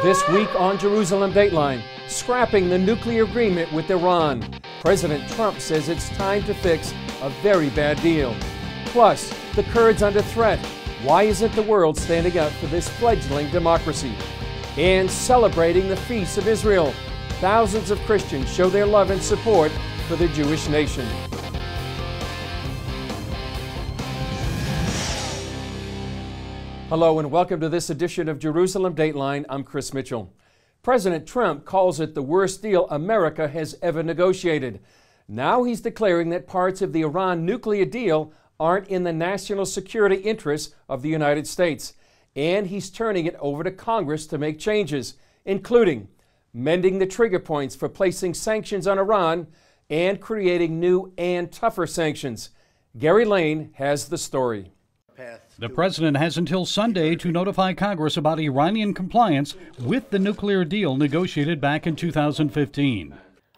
This week on Jerusalem Dateline, scrapping the nuclear agreement with Iran. President Trump says it's time to fix a very bad deal. Plus, the Kurds under threat. Why isn't the world standing up for this fledgling democracy? And celebrating the feast of Israel. Thousands of Christians show their love and support for the Jewish nation. Hello and welcome to this edition of Jerusalem Dateline. I'm Chris Mitchell. President Trump calls it the worst deal America has ever negotiated. Now he's declaring that parts of the Iran nuclear deal aren't in the national security interests of the United States. And he's turning it over to Congress to make changes, including mending the trigger points for placing sanctions on Iran and creating new and tougher sanctions. Gary Lane has the story. The president has until Sunday to notify Congress about Iranian compliance with the nuclear deal negotiated back in 2015.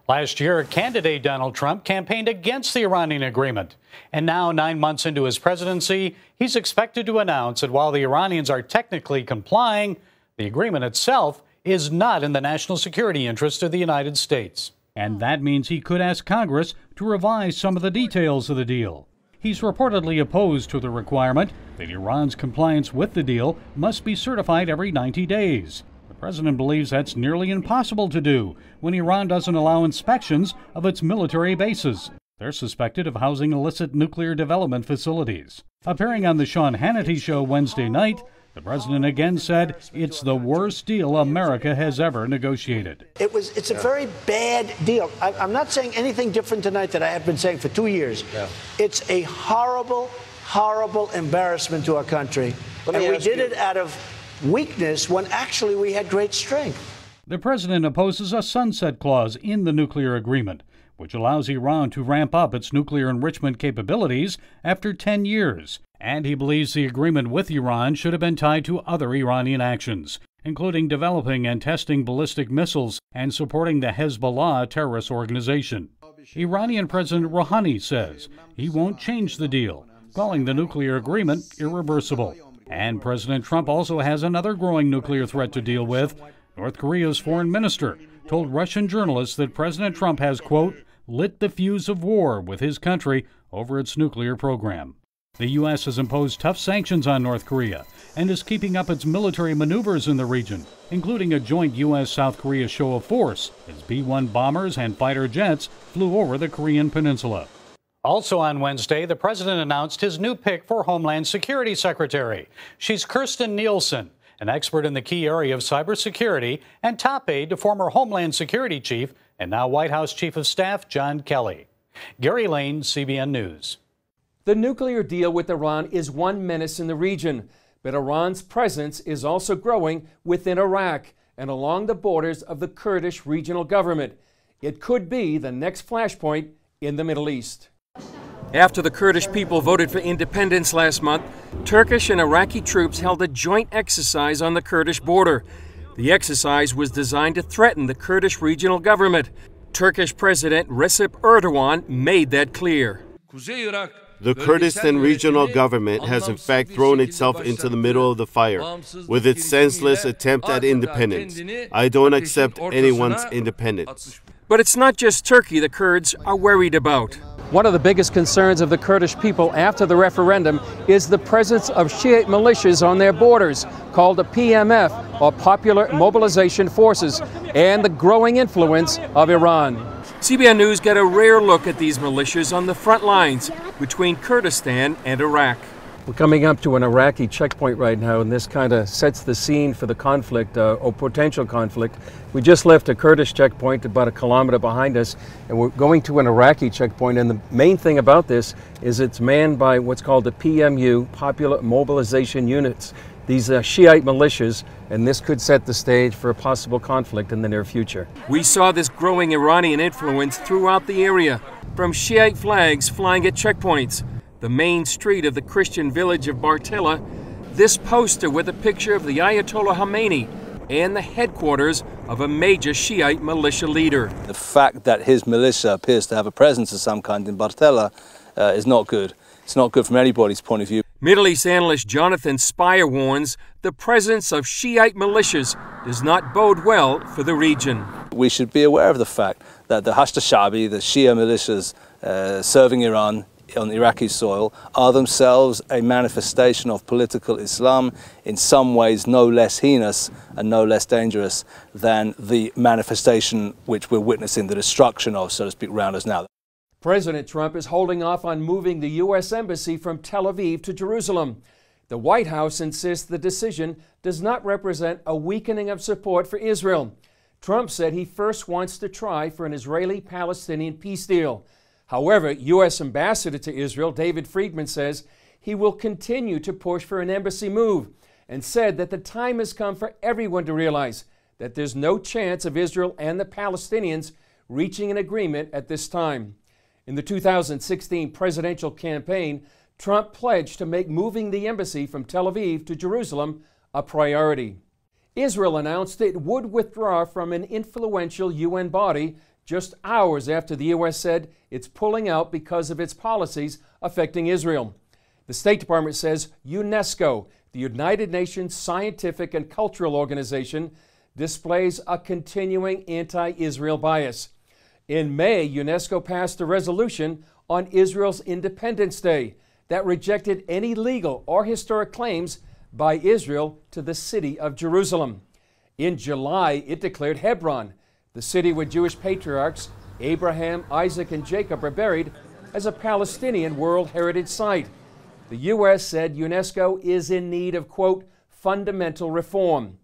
Last year, candidate Donald Trump campaigned against the Iranian agreement. And now, 9 months into his presidency, he's expected to announce that while the Iranians are technically complying, the agreement itself is not in the national security interest of the United States. And that means he could ask Congress to revise some of the details of the deal. He's reportedly opposed to the requirement that Iran's compliance with the deal must be certified every 90 days. The president believes that's nearly impossible to do when Iran doesn't allow inspections of its military bases. They're suspected of housing illicit nuclear development facilities. Appearing on the Sean Hannity show Wednesday night, the president again said it's the worst deal America has ever negotiated. It's a very bad deal. I'm not saying anything different tonight that I have been saying for 2 years. Yeah. It's a horrible, horrible embarrassment to our country. And we did it out of weakness when actually we had great strength. The president opposes a sunset clause in the nuclear agreement, which allows Iran to ramp up its nuclear enrichment capabilities after 10 years. And he believes the agreement with Iran should have been tied to other Iranian actions, including developing and testing ballistic missiles and supporting the Hezbollah terrorist organization. Iranian President Rouhani says he won't change the deal, calling the nuclear agreement irreversible. And President Trump also has another growing nuclear threat to deal with. North Korea's foreign minister told Russian journalists that President Trump has, quote, lit the fuse of war with his country over its nuclear program. The U.S. has imposed tough sanctions on North Korea and is keeping up its military maneuvers in the region, including a joint U.S.-South Korea show of force as B-1 bombers and fighter jets flew over the Korean peninsula. Also on Wednesday, the president announced his new pick for Homeland Security Secretary. She's Kirstjen Nielsen, an expert in the key area of cybersecurity and top aide to former Homeland Security Chief and now White House Chief of Staff John Kelly. Gary Lane, CBN News. The nuclear deal with Iran is one menace in the region, but Iran's presence is also growing within Iraq and along the borders of the Kurdish regional government. It could be the next flashpoint in the Middle East. After the Kurdish people voted for independence last month, Turkish and Iraqi troops held a joint exercise on the Kurdish border. The exercise was designed to threaten the Kurdish regional government. Turkish President Recep Erdogan made that clear. The Kurdistan regional government has in fact thrown itself into the middle of the fire with its senseless attempt at independence. I don't accept anyone's independence. But it's not just Turkey the Kurds are worried about. One of the biggest concerns of the Kurdish people after the referendum is the presence of Shiite militias on their borders, called the PMF, or Popular Mobilization Forces, and the growing influence of Iran. CBN News got a rare look at these militias on the front lines between Kurdistan and Iraq. We're coming up to an Iraqi checkpoint right now, and this kind of sets the scene for the conflict, or potential conflict. We just left a Kurdish checkpoint about a kilometer behind us, and we're going to an Iraqi checkpoint, and the main thing about this is it's manned by what's called the PMU, Popular Mobilization Units. These are Shiite militias, and this could set the stage for a possible conflict in the near future. We saw this growing Iranian influence throughout the area, from Shiite flags flying at checkpoints, the main street of the Christian village of Bartella, this poster with a picture of the Ayatollah Khomeini, and the headquarters of a major Shiite militia leader. The fact that his militia appears to have a presence of some kind in Bartella is not good. It's not good from anybody's point of view. Middle East analyst Jonathan Spire warns the presence of Shiite militias does not bode well for the region. We should be aware of the fact that the Hashd al-Sha'bi, the Shia militias serving Iran on Iraqi soil, are themselves a manifestation of political Islam, in some ways no less heinous and no less dangerous than the manifestation which we're witnessing the destruction of, so to speak, around us now. President Trump is holding off on moving the U.S. Embassy from Tel Aviv to Jerusalem. The White House insists the decision does not represent a weakening of support for Israel. Trump said he first wants to try for an Israeli-Palestinian peace deal. However, U.S. Ambassador to Israel David Friedman says he will continue to push for an embassy move and said that the time has come for everyone to realize that there's no chance of Israel and the Palestinians reaching an agreement at this time. In the 2016 presidential campaign, Trump pledged to make moving the embassy from Tel Aviv to Jerusalem a priority. Israel announced it would withdraw from an influential UN body just hours after the U.S. said it's pulling out because of its policies affecting Israel. The State Department says UNESCO, the United Nations Scientific and Cultural Organization, displays a continuing anti-Israel bias. In May, UNESCO passed a resolution on Israel's Independence Day that rejected any legal or historic claims by Israel to the city of Jerusalem. In July, it declared Hebron, the city where Jewish patriarchs Abraham, Isaac, and Jacob are buried, as a Palestinian World Heritage Site. The U.S. said UNESCO is in need of, quote, fundamental reform.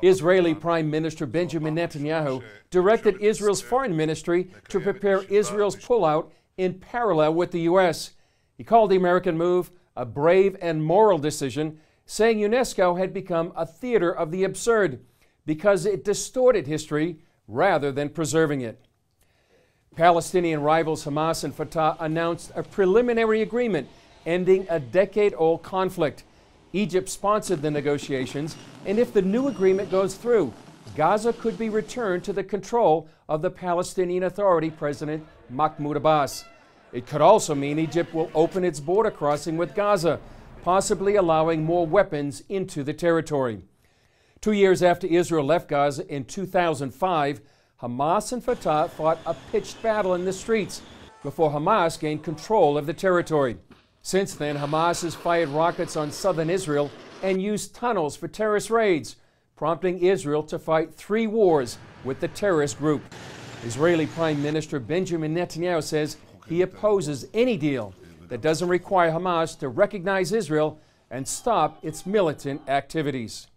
Israeli Prime Minister Benjamin Netanyahu directed Israel's foreign ministry to prepare Israel's pullout in parallel with the U.S. He called the American move a brave and moral decision, saying UNESCO had become a theater of the absurd because it distorted history rather than preserving it. Palestinian rivals Hamas and Fatah announced a preliminary agreement ending a decade-old conflict. Egypt sponsored the negotiations, and if the new agreement goes through, Gaza could be returned to the control of the Palestinian Authority President Mahmoud Abbas. It could also mean Egypt will open its border crossing with Gaza, possibly allowing more weapons into the territory. 2 years after Israel left Gaza in 2005, Hamas and Fatah fought a pitched battle in the streets before Hamas gained control of the territory. Since then, Hamas has fired rockets on southern Israel and used tunnels for terrorist raids, prompting Israel to fight 3 wars with the terrorist group. Israeli Prime Minister Benjamin Netanyahu says he opposes any deal that doesn't require Hamas to recognize Israel and stop its militant activities.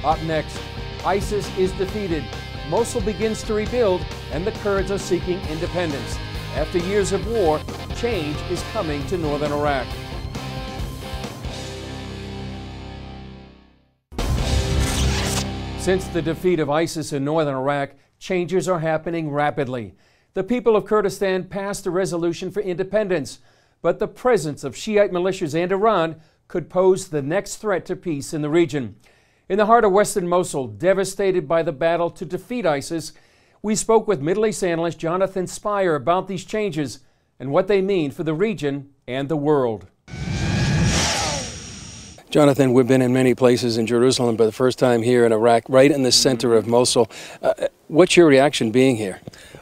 Up next, ISIS is defeated, Mosul begins to rebuild, and the Kurds are seeking independence. After years of war, change is coming to northern Iraq. Since the defeat of ISIS in northern Iraq, changes are happening rapidly. The people of Kurdistan passed a resolution for independence, but the presence of Shiite militias and Iran could pose the next threat to peace in the region. In the heart of western Mosul, devastated by the battle to defeat ISIS, we spoke with Middle East analyst Jonathan Spire about these changes and what they mean for the region and the world. Jonathan, we've been in many places in Jerusalem, but the first time here in Iraq, right in the center of Mosul. What's your reaction being here?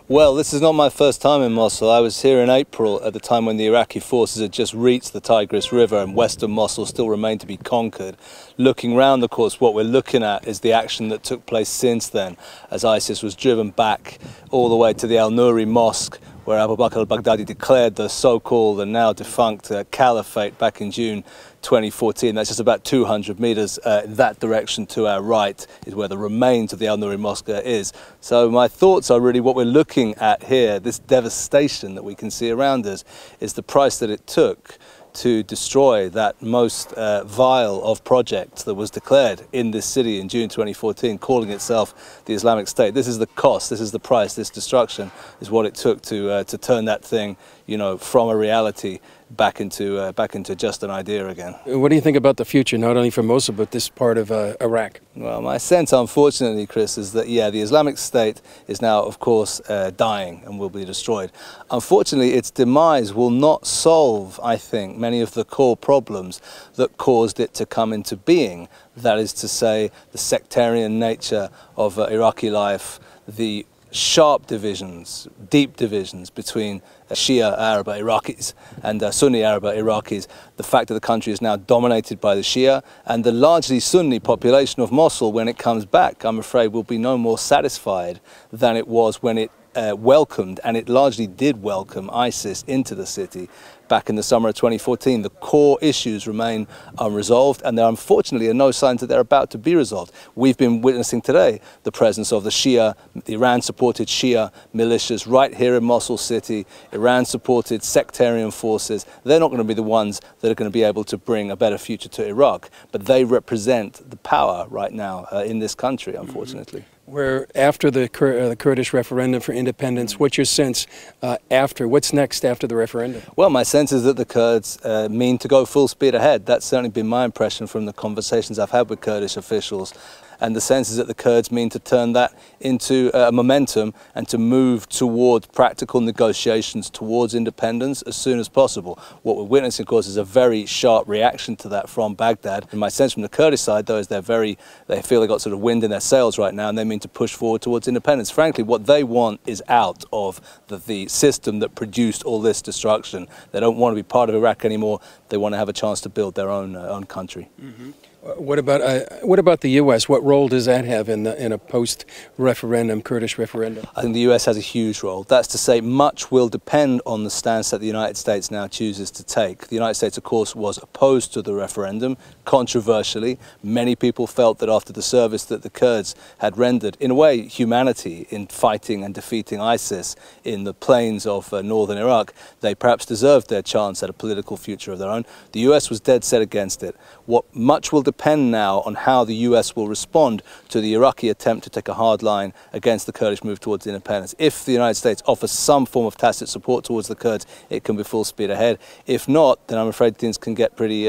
Well, this is not my first time in Mosul. I was here in April at the time when the Iraqi forces had just reached the Tigris River and western Mosul still remained to be conquered. Looking round, of course, what we're looking at is the action that took place since then, as ISIS was driven back all the way to the Al-Nuri Mosque, where Abu Bakr al-Baghdadi declared the so-called and now defunct caliphate back in June 2014. That's just about 200 meters in that direction to our right is where the remains of the Al-Nuri Mosque is. So my thoughts are really what we're looking at here, this devastation that we can see around us, is the price that it took to destroy that most vile of projects that was declared in this city in June 2014, calling itself the Islamic State. This is the cost, this is the price, this destruction is what it took to turn that thing, you know, from a reality back into just an idea again. What do you think about the future, not only for Mosul, but this part of Iraq? Well, my sense, unfortunately, Chris, is that, yeah, the Islamic State is now, of course, dying and will be destroyed. Unfortunately, its demise will not solve, I think, many of the core problems that caused it to come into being. That is to say, the sectarian nature of Iraqi life, the sharp divisions, deep divisions between Shia Arab Iraqis and Sunni Arab Iraqis, the fact that the country is now dominated by the Shia, and the largely Sunni population of Mosul, when it comes back, I'm afraid, will be no more satisfied than it was when it welcomed, and it largely did welcome, ISIS into the city back in the summer of 2014. The core issues remain unresolved, and there unfortunately are no signs that they're about to be resolved. We've been witnessing today the presence of the Shia, the Iran-supported Shia militias right here in Mosul city, Iran-supported sectarian forces. They're not going to be the ones that are going to be able to bring a better future to Iraq, but they represent the power right now in this country, unfortunately. Where after the Kurdish referendum for independence, what's your sense what's next after the referendum? Well, my sense is that the Kurds mean to go full speed ahead. That's certainly been my impression from the conversations I've had with Kurdish officials. And the sense is that the Kurds mean to turn that into a momentum and to move towards practical negotiations towards independence as soon as possible. What we're witnessing, of course, is a very sharp reaction to that from Baghdad. And my sense from the Kurdish side, though, is they feel they got sort of wind in their sails right now, and they mean to push forward towards independence. Frankly, what they want is out of the system that produced all this destruction. They don't want to be part of Iraq anymore. They want to have a chance to build their own country. Mm-hmm. What about the U.S.? What role does that have in a post-referendum Kurdish referendum? I think the U.S. has a huge role. That's to say, much will depend on the stance that the United States now chooses to take. The United States, of course, was opposed to the referendum, controversially. Many people felt that after the service that the Kurds had rendered, in a way, humanity in fighting and defeating ISIS in the plains of northern Iraq, they perhaps deserved their chance at a political future of their own. The U.S. was dead set against it. What much will depend now on how the US will respond to the Iraqi attempt to take a hard line against the Kurdish move towards independence. If the United States offers some form of tacit support towards the Kurds, it can be full speed ahead. If not, then I'm afraid things can get pretty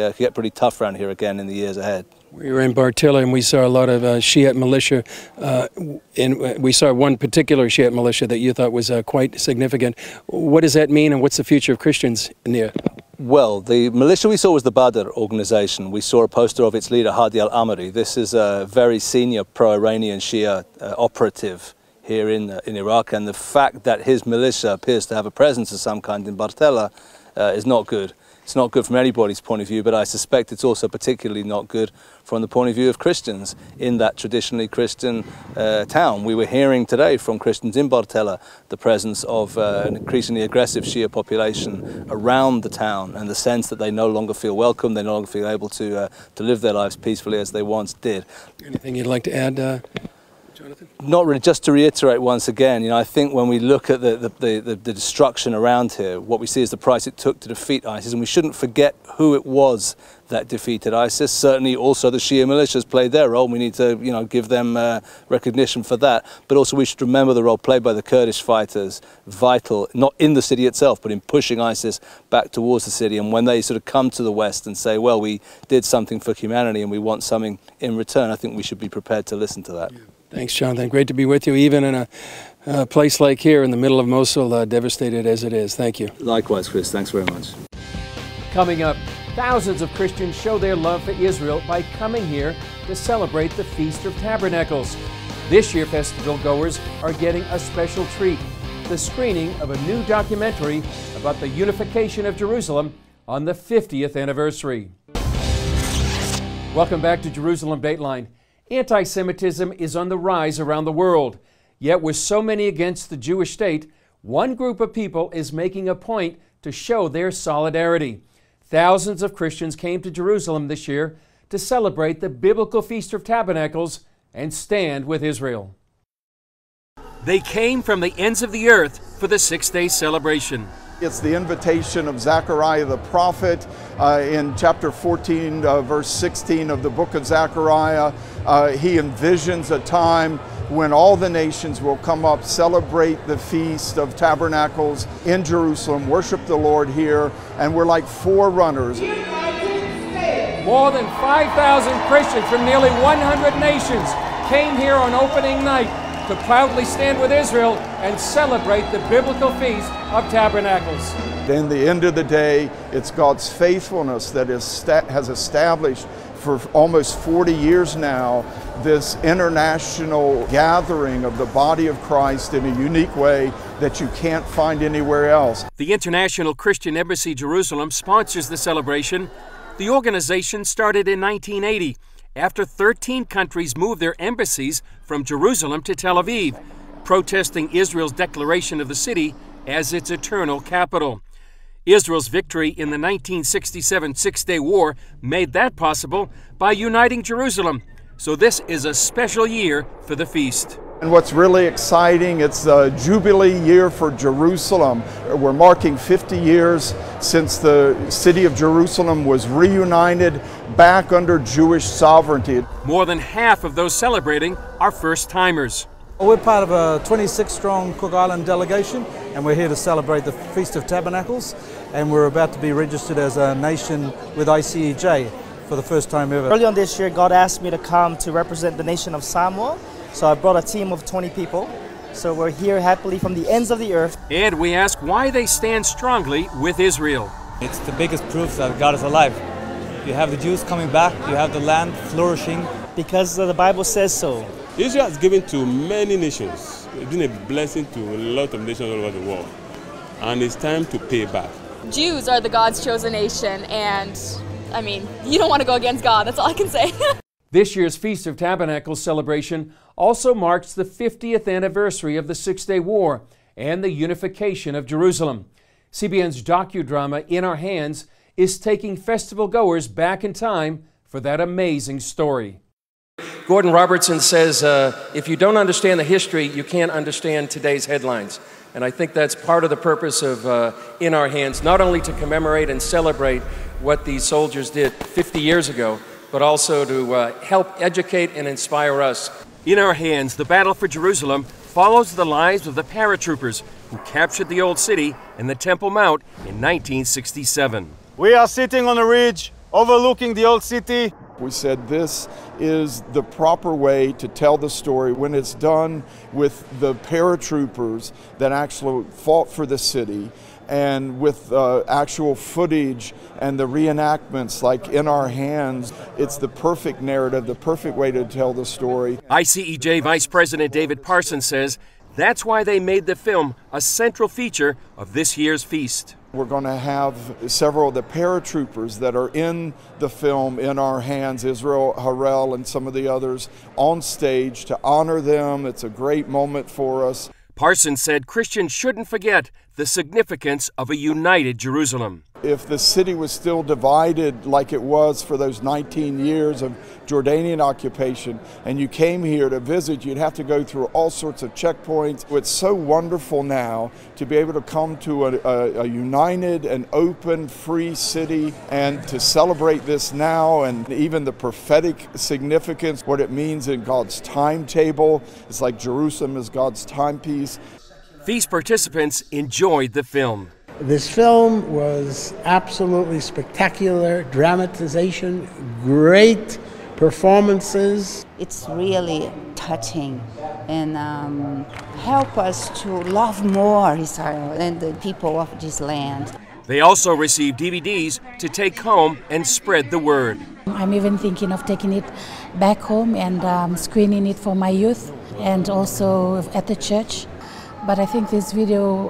tough around here again in the years ahead. We were in Bartella and we saw a lot of Shiite militia. We saw one particular Shiite militia that you thought was quite significant. What does that mean, and what's the future of Christians in there? Well, the militia we saw was the Badr organization. We saw a poster of its leader, Hadi al-Amiri. This is a very senior pro-Iranian Shia operative here in Iraq, and the fact that his militia appears to have a presence of some kind in Bartella is not good. It's not good from anybody's point of view, but I suspect it's also particularly not good from the point of view of Christians in that traditionally Christian town. We were hearing today from Christians in Bartella the presence of an increasingly aggressive Shia population around the town, and the sense that they no longer feel welcome, they no longer feel able to live their lives peacefully as they once did. Anything you'd like to add, Jonathan? Not really, just to reiterate once again, I think when we look at the destruction around here, what we see is the price it took to defeat ISIS, and we shouldn't forget who it was that defeated ISIS. Certainly also the Shia militias played their role. We need to, give them recognition for that. But also we should remember the role played by the Kurdish fighters, vital, not in the city itself, but in pushing ISIS back towards the city. And when they sort of come to the West and say, well, we did something for humanity and we want something in return, I think we should be prepared to listen to that. Yeah. Thanks, Jonathan. Great to be with you, even in a place like here in the middle of Mosul, devastated as it is. Thank you. Likewise, Chris. Thanks very much. Coming up, thousands of Christians show their love for Israel by coming here to celebrate the Feast of Tabernacles. This year, festival goers are getting a special treat, the screening of a new documentary about the unification of Jerusalem on the 50th anniversary. Welcome back to Jerusalem Dateline. Anti-Semitism is on the rise around the world. Yet with so many against the Jewish state, one group of people is making a point to show their solidarity. Thousands of Christians came to Jerusalem this year to celebrate the biblical Feast of Tabernacles and stand with Israel. They came from the ends of the earth for the six-day celebration. It's the invitation of Zechariah the prophet in chapter 14, verse 16 of the book of Zechariah. He envisions a time when all the nations will come up, celebrate the Feast of Tabernacles in Jerusalem, worship the Lord here, and we're like forerunners. More than 5,000 Christians from nearly 100 nations came here on opening night to proudly stand with Israel and celebrate the biblical Feast of Tabernacles. In the end of the day, it's God's faithfulness that has established for almost 40 years now this international gathering of the body of Christ in a unique way that you can't find anywhere else. The International Christian Embassy Jerusalem sponsors the celebration. The organization started in 1980 after 13 countries moved their embassies from Jerusalem to Tel Aviv, protesting Israel's declaration of the city as its eternal capital. Israel's victory in the 1967 Six-Day War made that possible by uniting Jerusalem. So this is a special year for the feast. And what's really exciting, it's the Jubilee year for Jerusalem. We're marking 50 years since the city of Jerusalem was reunited back under Jewish sovereignty. More than half of those celebrating are first-timers. We're part of a 26-strong Cook Island delegation, and we're here to celebrate the Feast of Tabernacles, and we're about to be registered as a nation with ICEJ for the first time ever. Early on this year, God asked me to come to represent the nation of Samoa, so I brought a team of 20 people. So we're here happily from the ends of the earth. And we ask why they stand strongly with Israel. It's the biggest proof that God is alive. You have the Jews coming back, you have the land flourishing. Because the Bible says so. Israel has given to many nations. It's been a blessing to a lot of nations all over the world. And it's time to pay back. Jews are the God's chosen nation, and I mean, you don't want to go against God, that's all I can say. This year's Feast of Tabernacles celebration also marks the 50th anniversary of the Six-Day War and the unification of Jerusalem. CBN's docudrama In Our Hands is taking festival goers back in time for that amazing story. Gordon Robertson says, if you don't understand the history, you can't understand today's headlines. And I think that's part of the purpose of In Our Hands, not only to commemorate and celebrate what these soldiers did 50 years ago, but also to help educate and inspire us. In Our Hands, the battle for Jerusalem follows the lives of the paratroopers who captured the Old City and the Temple Mount in 1967. We are sitting on a ridge overlooking the Old City. We said this is the proper way to tell the story when it's done with the paratroopers that actually fought for the city, and with actual footage and the reenactments like In Our Hands. It's the perfect narrative, the perfect way to tell the story. ICEJ Vice President David Parsons says that's why they made the film a central feature of this year's feast. We're going to have several of the paratroopers that are in the film In Our Hands, Israel Harel and some of the others, on stage to honor them. It's a great moment for us. Parsons said Christians shouldn't forget the significance of a united Jerusalem. If the city was still divided like it was for those 19 years of Jordanian occupation, and you came here to visit, you'd have to go through all sorts of checkpoints. It's so wonderful now to be able to come to a united and open, free city, and to celebrate this now, and even the prophetic significance, what it means in God's timetable. It's like Jerusalem is God's timepiece. Feast participants enjoyed the film. This film was absolutely spectacular, dramatization, great performances. It's really touching and help us to love more Israel and the people of this land. They also received DVDs to take home and spread the word. I'm even thinking of taking it back home and screening it for my youth and also at the church. But I think this video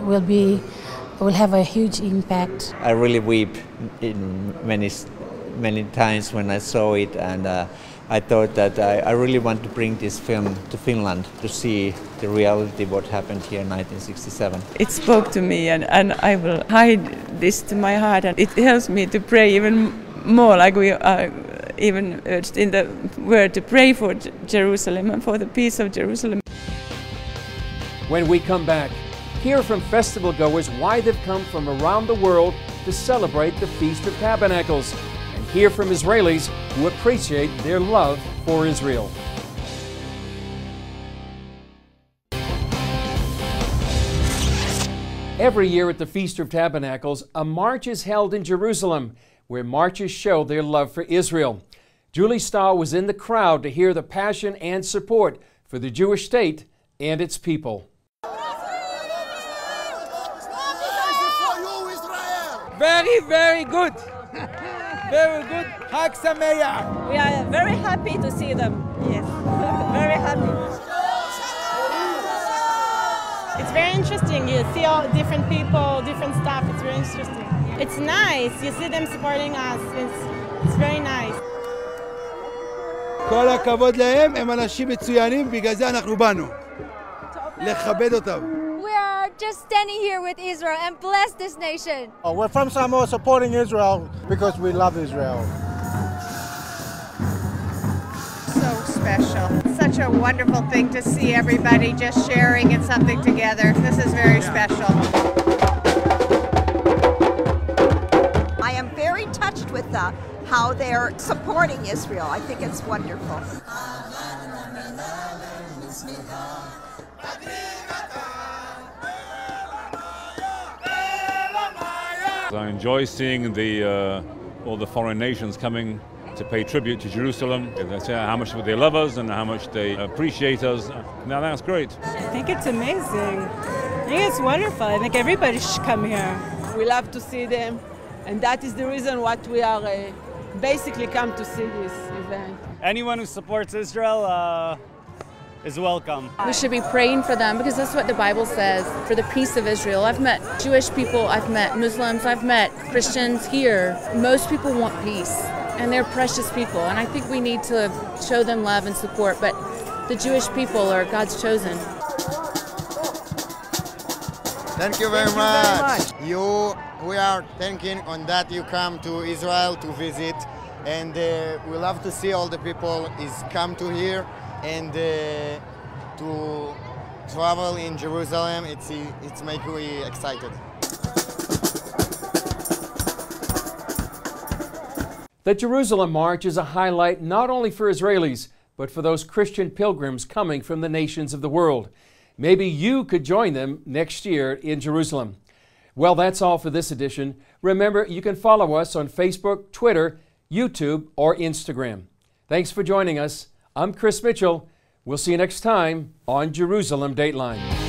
will have a huge impact. I really weep in many times when I saw it, and I thought that I really want to bring this film to Finland to see the reality of what happened here in 1967. It spoke to me, and I will hide this to my heart, and it helps me to pray even more, like we are even urged in the word to pray for Jerusalem and for the peace of Jerusalem. When we come back, hear from festival goers why they've come from around the world to celebrate the Feast of Tabernacles, and hear from Israelis who appreciate their love for Israel. Every year at the Feast of Tabernacles, a march is held in Jerusalem, where marchers show their love for Israel. Julie Stahl was in the crowd to hear the passion and support for the Jewish state and its people. Very, very good. Very good. Chag Sameach. We are very happy to see them. Yes, very happy. It's very interesting. You see all different people, different stuff. It's very interesting. It's nice. You see them supporting us. It's very nice. כל הכבוד להם, הם אנשים מצוינים, בגלל זה אנחנו באנו. לכבד אותם. We are just standing here with Israel and bless this nation. We're from Samoa supporting Israel because we love Israel. So special. Such a wonderful thing to see everybody just sharing in something together. This is very special. I am very touched with how they're supporting Israel. I think it's wonderful. I enjoy seeing all the foreign nations coming to pay tribute to Jerusalem. They say how much they love us and how much they appreciate us. Now that's great. I think it's amazing. I think it's wonderful. I think everybody should come here. We love to see them, and that is the reason what we are basically come to see this event. Anyone who supports Israel is welcome. We should be praying for them because that's what the Bible says, for the peace of Israel. I've met Jewish people, I've met Muslims, I've met Christians here. Most people want peace, and they're precious people, and I think we need to show them love and support, but the Jewish people are God's chosen. Thank you very much. We are thanking on that you come to Israel to visit, and we love to see all the people is come to here and to travel in Jerusalem. It's make me excited. The Jerusalem March is a highlight not only for Israelis, but for those Christian pilgrims coming from the nations of the world. Maybe you could join them next year in Jerusalem. Well, that's all for this edition. Remember, you can follow us on Facebook, Twitter, YouTube, or Instagram. Thanks for joining us. I'm Chris Mitchell. We'll see you next time on Jerusalem Dateline.